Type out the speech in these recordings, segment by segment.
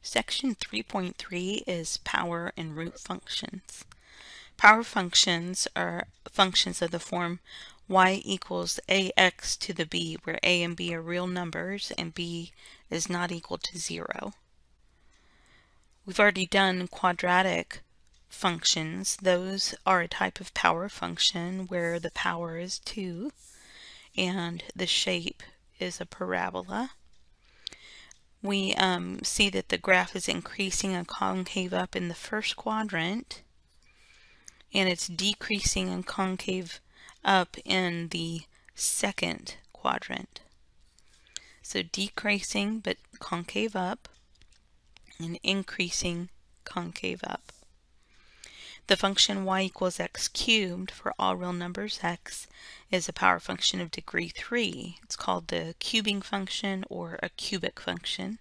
Section 3.3 is power and root functions. Power functions are functions of the form y equals ax to the b, where a and b are real numbers and b is not equal to 0. We've already done quadratic functions. Those are a type of power function where the power is 2 and the shape is a parabola. We see that the graph is increasing and concave up in the first quadrant, and it's decreasing and concave up in the second quadrant. So decreasing but concave up, and increasing concave up. The function y equals x cubed for all real numbers x is a power function of degree 3. It's called the cubing function or a cubic function.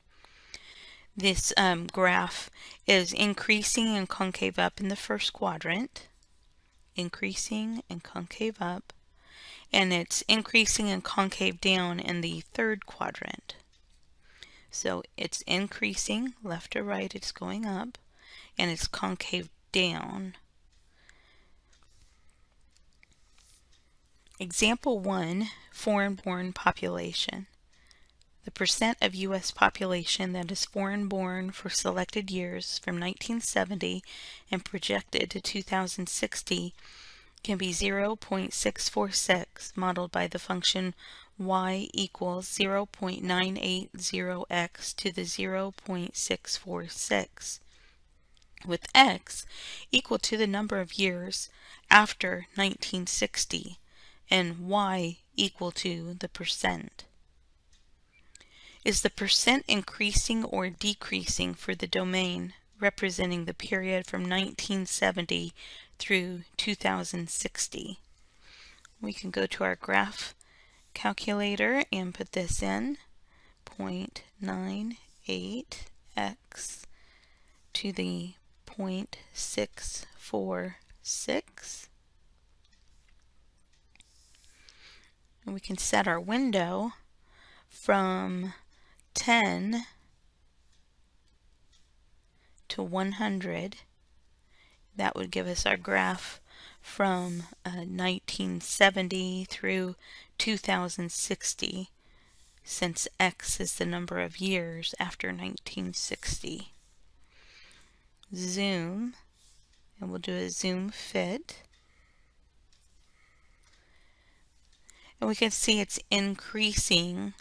This graph is increasing and concave up in the first quadrant, increasing and concave up, and it's increasing and concave down in the third quadrant. So it's increasing left to right, it's going up, and it's concave down. Example 1, foreign-born population. The percent of U.S. population that is foreign-born for selected years from 1970 and projected to 2060 can be 0.646, modeled by the function y equals 0.980x to the 0.646, with x equal to the number of years after 1960 and y equal to the percent. Is the percent increasing or decreasing for the domain representing the period from 1970 through 2060? We can go to our graph calculator and put this in, 0.98x to the 0.646. And we can set our window from 10 to 100. That would give us our graph from 1970 through 2060, since x is the number of years after 1960. Zoom, and we'll do a zoom fit. And we can see it's increasing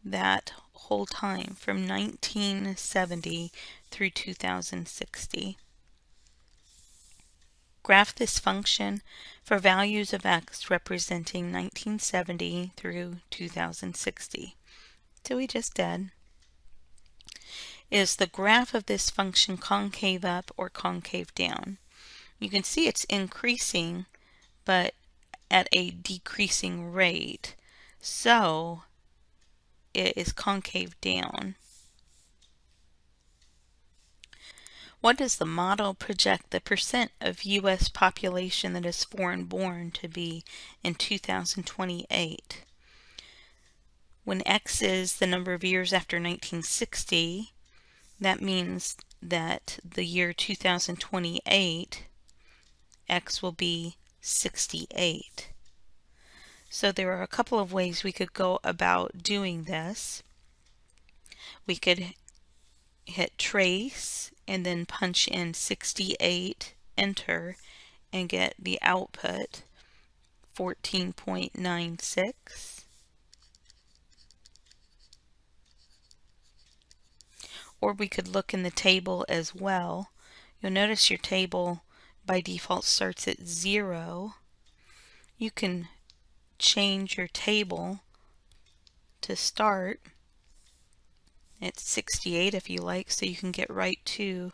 that whole time from 1970 through 2060. Graph this function for values of x representing 1970 through 2060. So we just did. Is the graph of this function concave up or concave down? You can see it's increasing, but at a decreasing rate. So it is concave down. What does the model project the percent of U.S. population that is foreign-born to be in 2028? When x is the number of years after 1960, that means that the year 2028, x will be 68. So there are a couple of ways we could go about doing this. We could hit trace and then punch in 68, enter, and get the output 14.96. Or we could look in the table as well. You'll notice your table by default starts at 0. You can change your table to start at 68 if you like, so you can get right to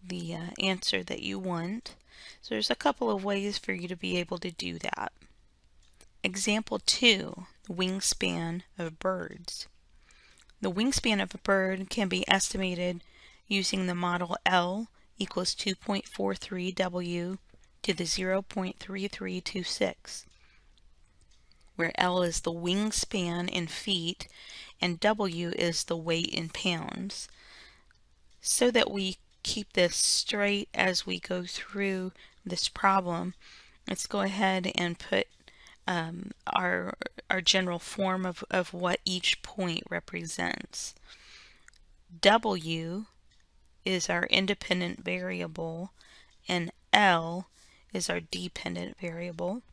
the answer that you want. So there's a couple of ways for you to be able to do that. Example 2, the wingspan of birds. The wingspan of a bird can be estimated using the model L equals 2.43 W to the 0.3326, where L is the wingspan in feet and W is the weight in pounds. So that we keep this straight as we go through this problem, let's go ahead and put our general form of what each point represents. W is our independent variable and L is our dependent variable.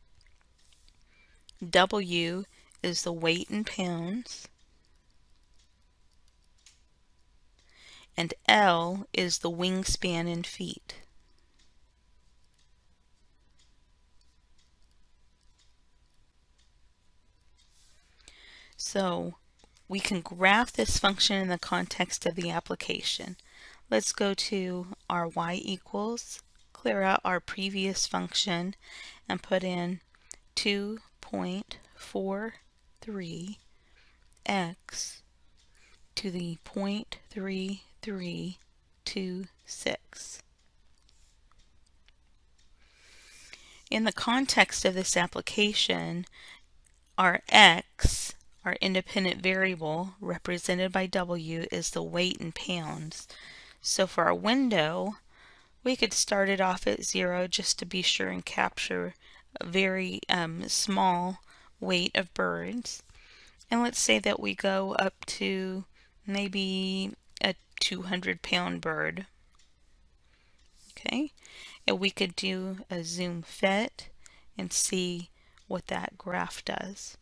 W is the weight in pounds and L is the wingspan in feet. So we can graph this function in the context of the application. Let's go to our y equals, clear out our previous function, and put in 2.43x to the 0.3326. In the context of this application, our x, our independent variable, represented by W, is the weight in pounds. So for our window, we could start it off at 0 just to be sure and capture a very small weight of birds. And let's say that we go up to maybe a 200-pound bird. Okay, and we could do a zoom fit and see what that graph does.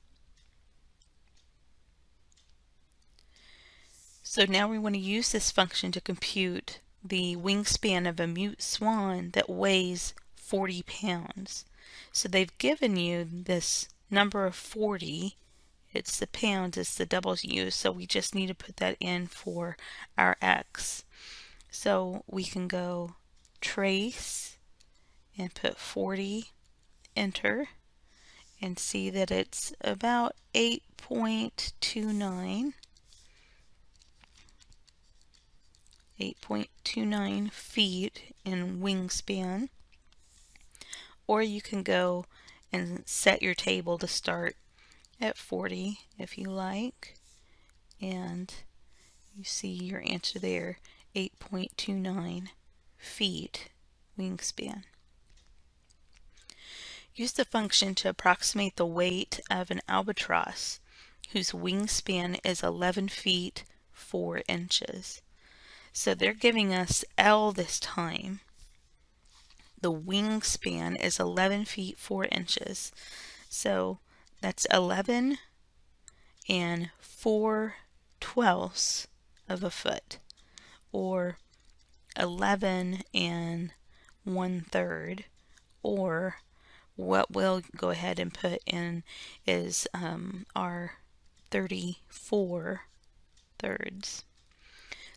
So now we want to use this function to compute the wingspan of a mute swan that weighs 40 pounds. So they've given you this number of 40. It's the pounds, it's the W, so we just need to put that in for our X. So we can go trace and put 40, enter, and see that it's about 8.29 feet in wingspan. Or you can go and set your table to start at 40 if you like, and you see your answer there, 8.29 feet wingspan. Use the function to approximate the weight of an albatross whose wingspan is 11 feet 4 inches. So they're giving us L this time. The wingspan is 11 feet 4 inches. So that's 11 and 4/12 of a foot, or 11 and 1/3, or what we'll go ahead and put in is our 34 thirds.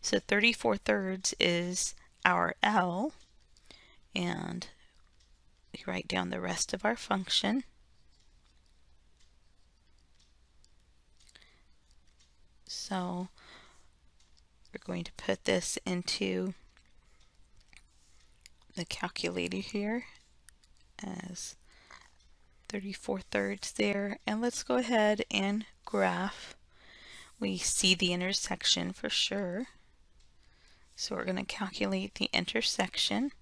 So 34 thirds is our L, and we write down the rest of our function. So we're going to put this into the calculator here as 34 thirds there, and let's go ahead and graph. We see the intersection for sure, so we're going to calculate the intersection.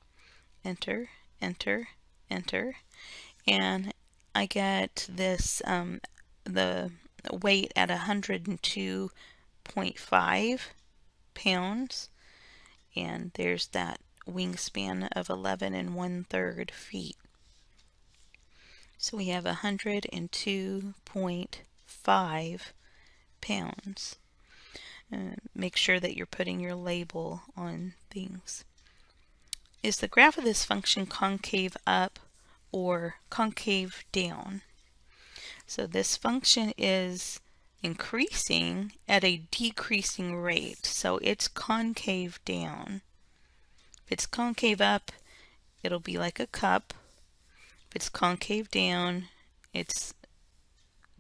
Enter, enter, enter, and I get this the weight at 102.5 pounds, and there's that wingspan of 11 and 1/3 feet. So we have 102.5 pounds. Make sure that you're putting your label on things. Is the graph of this function concave up or concave down? So this function is increasing at a decreasing rate, so it's concave down. If it's concave up, it'll be like a cup. If it's concave down, it's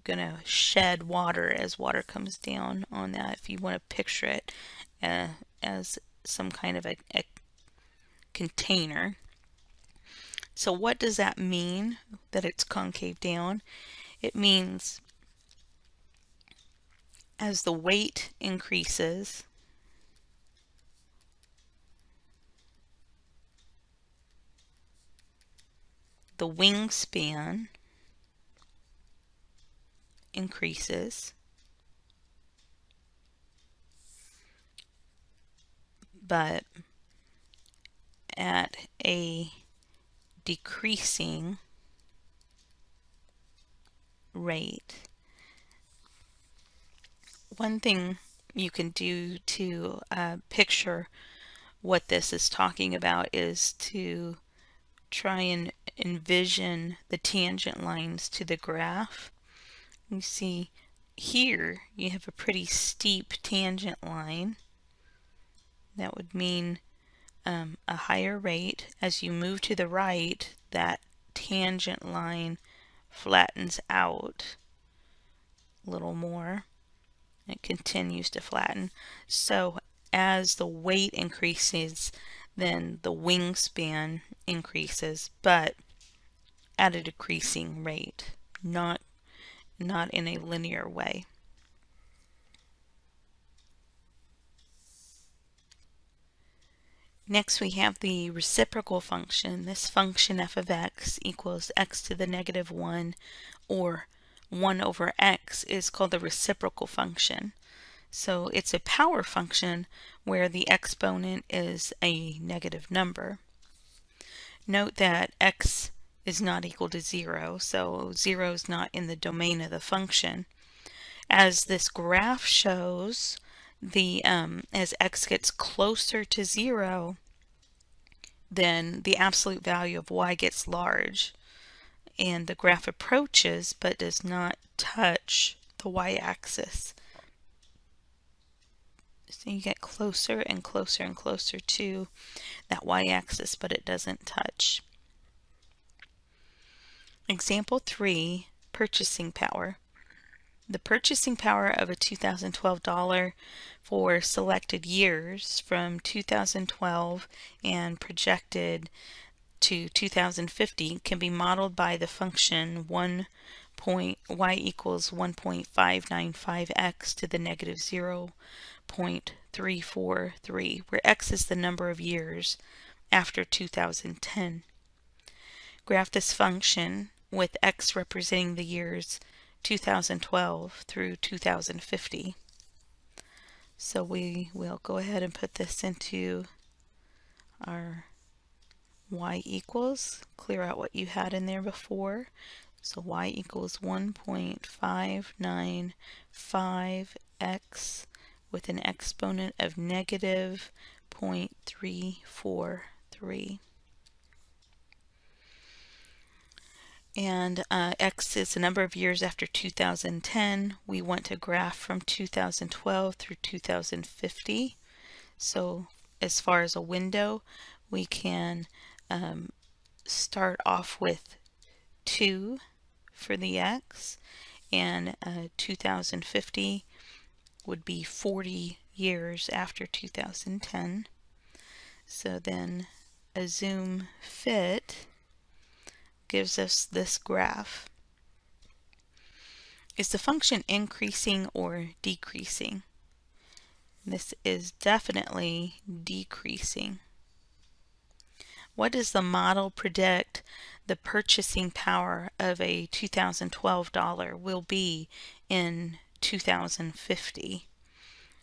gonna shed water as water comes down on that, if you want to picture it as some kind of a container. So what does that mean, that it's concave down? It means as the weight increases, the wingspan increases, but at a decreasing rate. One thing you can do to picture what this is talking about is to try and envision the tangent lines to the graph. You see here you have a pretty steep tangent line. That would mean a higher rate. As you move to the right, that tangent line flattens out a little more. It continues to flatten. So as the weight increases, then the wingspan increases, but at a decreasing rate, not in a linear way. Next we have the reciprocal function. This function f of x equals x to the negative 1, or 1 over x, is called the reciprocal function. So it's a power function where the exponent is a negative number. Note that x is not equal to 0, so 0 is not in the domain of the function. As this graph shows, as x gets closer to 0, then the absolute value of y gets large, and the graph approaches but does not touch the y-axis. So you get closer and closer and closer to that y-axis, but it doesn't touch. Example 3, purchasing power. The purchasing power of a $2012 for selected years from 2012 and projected to 2050 can be modeled by the function y equals 1.595x to the negative 0.343, where x is the number of years after 2010. Graph this function with x representing the years 2012 through 2050. So we will go ahead and put this into our y equals, clear out what you had in there before. So y equals 1.595x with an exponent of negative 0.343. And x is the number of years after 2010. We want to graph from 2012 through 2050. So as far as a window, we can start off with 2 for the x, and 2050 would be 40 years after 2010. So then a zoom fit gives us this graph. Is the function increasing or decreasing? This is definitely decreasing. What does the model predict the purchasing power of a $2012 will be in 2050?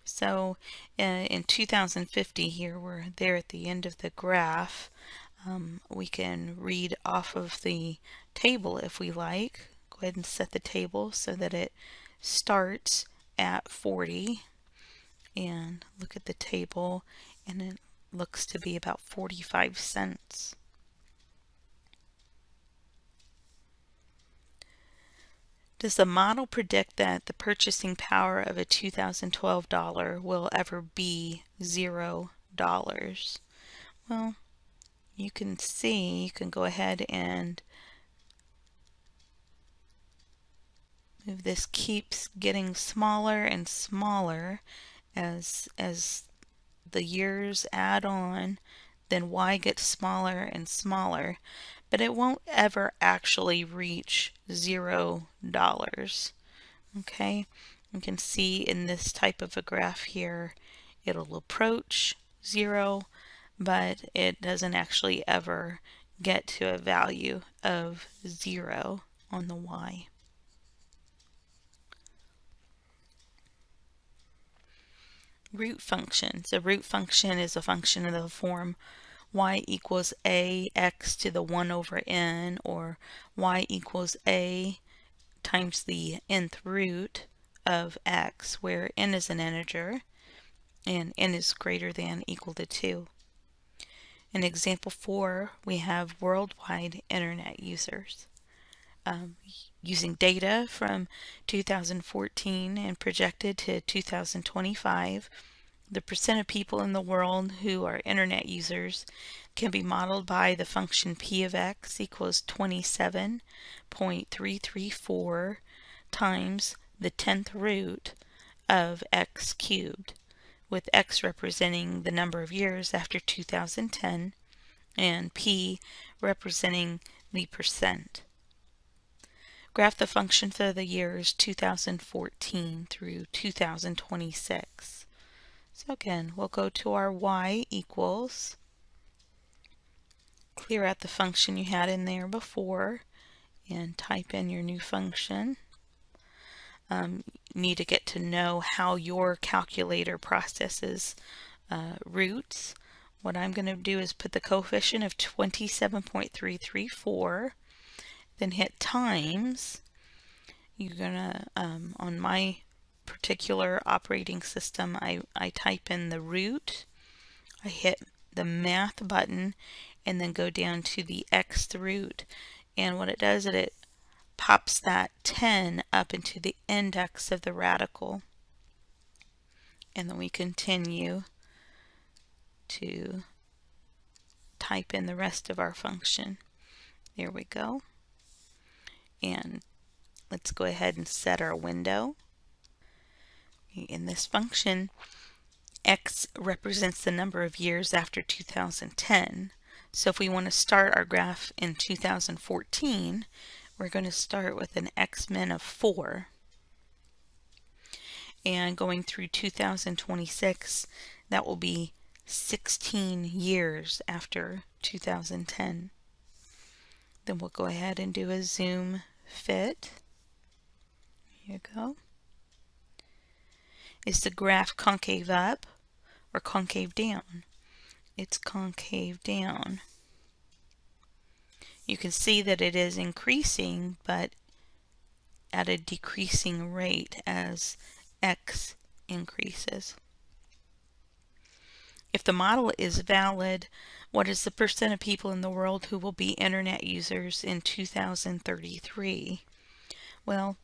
So in 2050 here, we're there at the end of the graph. We can read off of the table if we like. Go ahead and set the table so that it starts at 40, and look at the table, and it looks to be about 45 cents. Does the model predict that the purchasing power of a $2012 will ever be $0? Well, you can see, you can go ahead and move this, keeps getting smaller and smaller as the years add on, then y gets smaller and smaller, but it won't ever actually reach $0. Okay, you can see in this type of a graph here, it'll approach 0, but it doesn't actually ever get to a value of 0 on the y. Root functions. A root function is a function of the form y equals ax to the 1 over n, or y equals a times the nth root of x, where n is an integer and n is greater than equal to 2. In example 4, we have worldwide internet users. Using data from 2014 and projected to 2025, the percent of people in the world who are internet users can be modeled by the function p of x equals 27.334 times the 10th root of x cubed, with x representing the number of years after 2010 and p representing the percent. Graph the function for the years 2014 through 2026. So again, we'll go to our y equals, clear out the function you had in there before, and type in your new function. You need to get to know how your calculator processes roots. What I'm going to do is put the coefficient of 27.334, then hit times. You're going to, on my particular operating system, I type in the root, I hit the math button, and then go down to the xth root. And what it does is it pops that 10 up into the index of the radical. And then we continue to type in the rest of our function. There we go. And let's go ahead and set our window. In this function, x represents the number of years after 2010. So if we want to start our graph in 2014, we're going to start with an x-min of 4. And going through 2026, that will be 16 years after 2010. Then we'll go ahead and do a zoom fit. Here you go. Is the graph concave up or concave down? It's concave down. You can see that it is increasing, but at a decreasing rate as x increases. If the model is valid, what is the percent of people in the world who will be internet users in 2033? Well,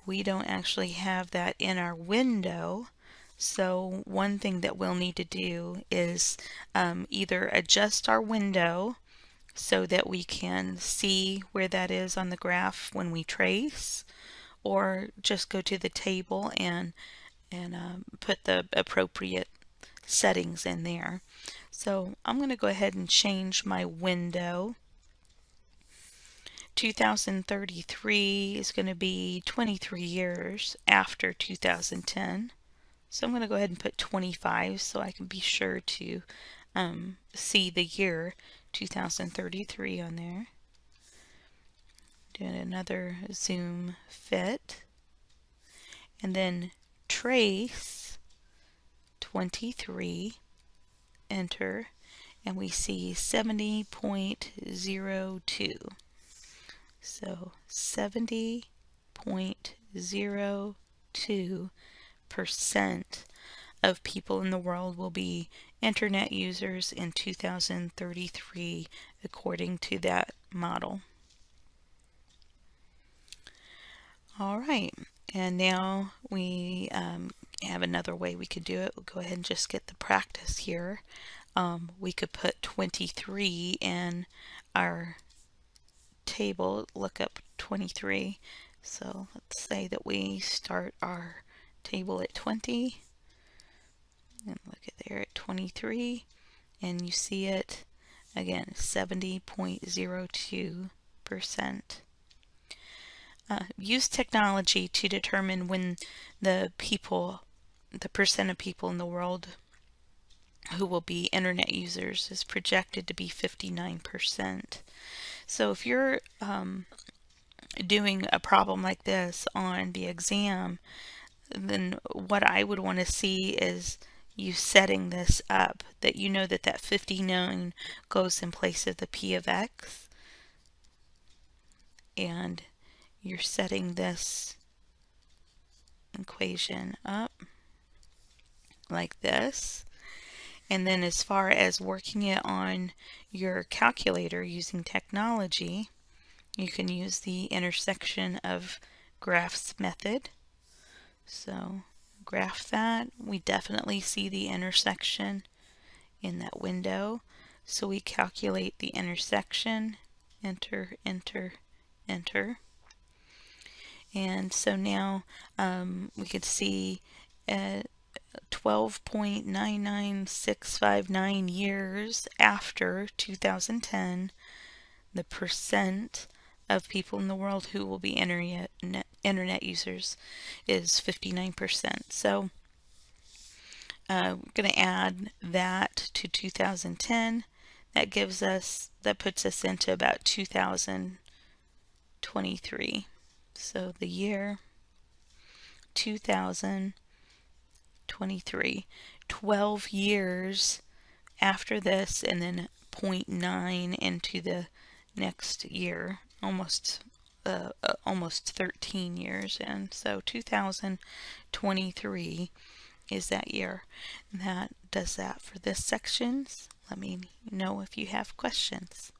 we don't actually have that in our window, so one thing that we'll need to do is either adjust our window so that we can see where that is on the graph when we trace, or just go to the table and put the appropriate settings in there. So I'm going to go ahead and change my window. 2033 is going to be 23 years after 2010. So I'm going to go ahead and put 25 so I can be sure to see the year 2033 on there. Doing another zoom fit. And then trace 23, enter, and we see 70.02. So 70.02% of people in the world will be internet users in 2033 according to that model. All right, and now we have another way we could do it. We'll go ahead and just get the practice here. We could put 23 in our table, look up 23. So let's say that we start our table at 20 and look at there at 23, and you see it again, 70.02%. Use technology to determine when the percent of people in the world who will be internet users is projected to be 59%. So if you're doing a problem like this on the exam, then what I would want to see is you setting this up, that you know that that 59 goes in place of the p of x, and you're setting this equation up like this. And then as far as working it on your calculator using technology, you can use the intersection of graphs method. So graph that. We definitely see the intersection in that window. So we calculate the intersection, enter, enter, enter. And so now we could see 12.99659 years after 2010, the percent of people in the world who will be internet users is 59%. So I'm going to add that to 2010. That puts us into about 2023. So the year 2023, 12 years after this, and then 0.9 into the next year, almost 13 years. And so 2023 is that year. That does that for this section. Let me know if you have questions.